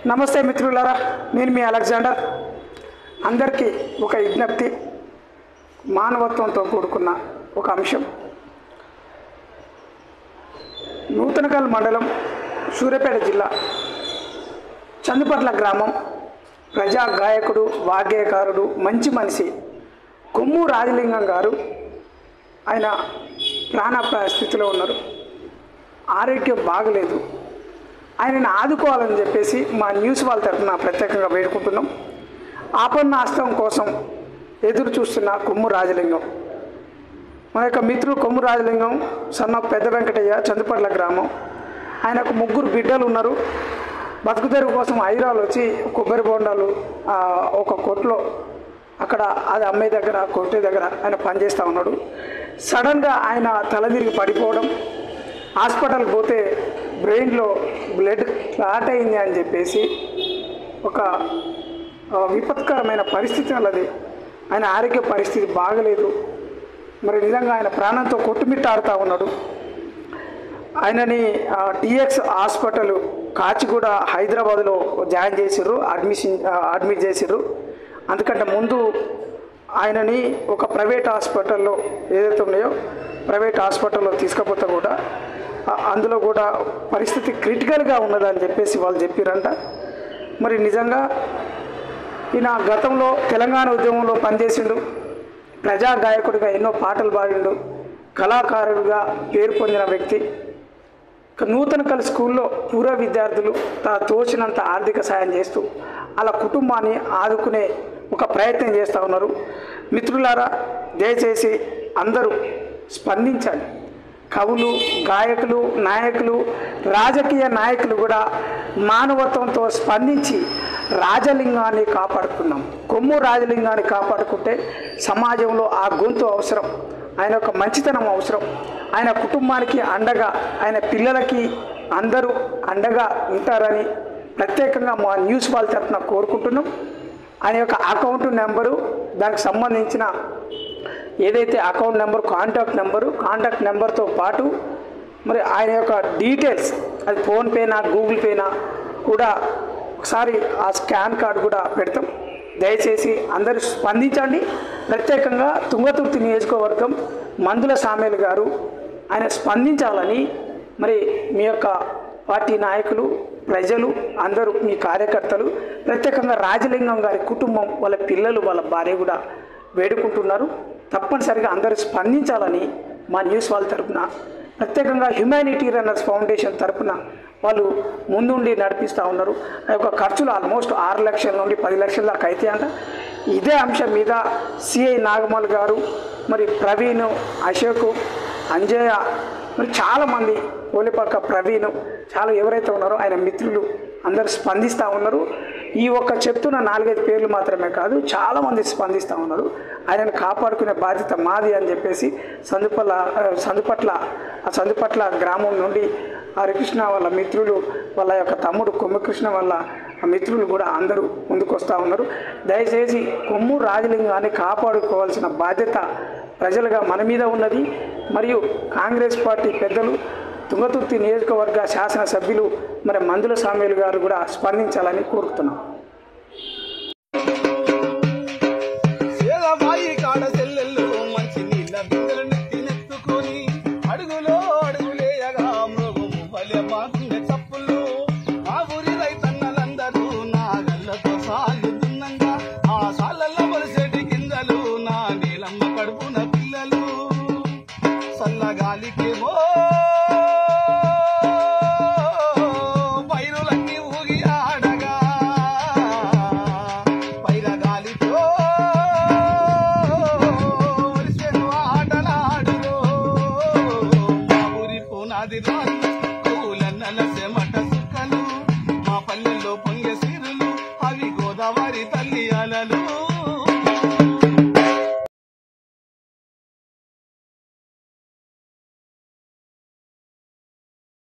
నమస్తే మిత్రులారా, నేను మీ అలెగ్జాండర్. అందరికీ ఒక విజ్ఞప్తి, మానవత్వంతో కూడుకున్న ఒక అంశం. నూతనకల్ మండలం, సూర్యాపేట జిల్లా, చందుపట్ల గ్రామం, ప్రజా గాయకుడు, వాగ్గేయకారుడు, మంచి మనిషి కొమ్ము రాజలింగం గారు ఆయన ప్రాణాపాయ స్థితిలో ఉన్నారు. ఆరోగ్యం బాగలేదు. ఆయనను ఆదుకోవాలని చెప్పేసి మా న్యూస్ వాళ్ళ తరఫున ప్రత్యేకంగా వేడుకుంటున్నాం. ఆపన్నాస్తం కోసం ఎదురు చూస్తున్న కొమ్ము రాజలింగం, మన యొక్క మిత్రుడు కొమ్ము రాజలింగం సన్న పెద్ద వెంకటయ్య, చందుపట్ల గ్రామం. ఆయనకు 3 బిడ్డలు ఉన్నారు. బతుకుదెరువు కోసం హైదరాబాద్ వచ్చి కొబ్బరి బొండాలు ఒక కొట్లో అక్కడ అది అమ్మే దగ్గర, కొట్టే దగ్గర ఆయన పనిచేస్తూ ఉన్నాడు. సడన్గా ఆయన తలదిరిగి పడిపోవడం, హాస్పిటల్కి పోతే బ్రెయిన్లో బ్లడ్ క్లాట్ అయింది అని చెప్పేసి ఒక విపత్కరమైన పరిస్థితి అన్నది. ఆయన ఆరోగ్య పరిస్థితి బాగలేదు. మరి నిజంగా ఆయన ప్రాణంతో కొట్టుమిట్టాడుతూ ఉన్నాడు. ఆయనని టిఎక్స్ హాస్పిటల్ కాచిగూడ హైదరాబాద్లో జాయిన్ చేసిర్రు, అడ్మిట్ చేసిర్రు. అందుకంటే ముందు ఆయనని ఒక ప్రైవేట్ హాస్పిటల్లో ఏదైతే ఉన్నాయో ప్రైవేట్ హాస్పిటల్లో తీసుకుపోతే కూడా అందులో కూడా పరిస్థితి క్రిటికల్గా ఉన్నదని చెప్పేసి వాళ్ళు చెప్పారంట. మరి నిజంగా ఈయన గతంలో తెలంగాణ ఉద్యమంలో పనిచేసిండు, ప్రజా గాయకుడిగా ఎన్నో పాటలు పాడిండు, కళాకారుడిగా పేరు పొందిన వ్యక్తి. నూతనకల్ స్కూల్లో పూర్వ విద్యార్థులు తోచినంత ఆర్థిక సాయం చేస్తూ వాళ్ళ కుటుంబాన్ని ఆదుకునే ఒక ప్రయత్నం చేస్తూ ఉన్నారు. మిత్రులారా, దయచేసి అందరూ స్పందించండి. కవులు, గాయకులు, నాయకులు, రాజకీయ నాయకులు కూడా మానవత్వంతో స్పందించి రాజలింగాన్ని కాపాడుకున్నాం. కొమ్ము రాజలింగాన్ని కాపాడుకుంటే సమాజంలో ఆ గొంతు అవసరం, ఆయన యొక్క మంచితనం అవసరం. ఆయన కుటుంబానికి అండగా, ఆయన పిల్లలకి అందరూ అండగా ఉంటారని ప్రత్యేకంగా మా న్యూస్ వాళ్ళ తరఫున కోరుకుంటున్నాం. ఆయన యొక్క అకౌంట్ నెంబరు, దానికి సంబంధించిన ఏదైతే అకౌంట్ నెంబర్, కాంటాక్ట్ నెంబర్తో పాటు మరి ఆయన యొక్క డీటెయిల్స్, అది ఫోన్పేనా గూగుల్ పేనా కూడా ఒకసారి ఆ స్కాన్ కార్డు కూడా పెడతాం. దయచేసి అందరూ స్పందించండి. ప్రత్యేకంగా తుంగతుర్తి నియోజకవర్గం మందుల సామేల్ గారు ఆయన స్పందించాలని మరి మీ యొక్క పార్టీ నాయకులు, ప్రజలు అందరూ, మీ కార్యకర్తలు, ప్రత్యేకంగా రాజలింగం గారి కుటుంబం, వాళ్ళ పిల్లలు, వాళ్ళ భార్య కూడా వేడుకుంటున్నారు. తప్పనిసరిగా అందరూ స్పందించాలని మా న్యూస్ వాళ్ళ తరఫున, ప్రత్యేకంగా హ్యుమానిటీ రన్నర్స్ ఫౌండేషన్ తరఫున వాళ్ళు ముందుండి నడిపిస్తూ ఉన్నారు. ఆ యొక్క ఖర్చులు ఆల్మోస్ట్ 6 లక్షల నుండి 10 లక్షల దాకా అయితే అంట. ఇదే అంశం మీద సిఐ నాగమల్ గారు, మరి ప్రవీణ్, అశోక్, అంజయ్య, మరి చాలామంది, పోలిపక్క ప్రవీణ్, చాలా ఎవరైతే ఉన్నారో ఆయన మిత్రులు అందరూ స్పందిస్తూ ఉన్నారు. ఈ ఒక్క చెప్తున్న 4-5 పేర్లు మాత్రమే కాదు, చాలామంది స్పందిస్తూ ఉన్నారు. ఆయనను కాపాడుకునే బాధ్యత మాది అని చెప్పేసి సందుపట్ల గ్రామం నుండి హరికృష్ణ వాళ్ళ మిత్రులు, వాళ్ళ యొక్క తమ్ముడు కొమ్మకృష్ణ వాళ్ళ మిత్రులు కూడా అందరూ ముందుకు వస్తూ ఉన్నారు. దయచేసి కొమ్ము రాజలింగాన్ని కాపాడుకోవాల్సిన బాధ్యత ప్రజలుగా మన మీద ఉన్నది. మరియు కాంగ్రెస్ పార్టీ పెద్దలు, తుంగతుర్తి నియోజకవర్గ శాసనసభ్యులు మరి మందుల సామేల్ గారు కూడా స్పందించాలని కోరుతున్నాం. సల్లగాలికేమో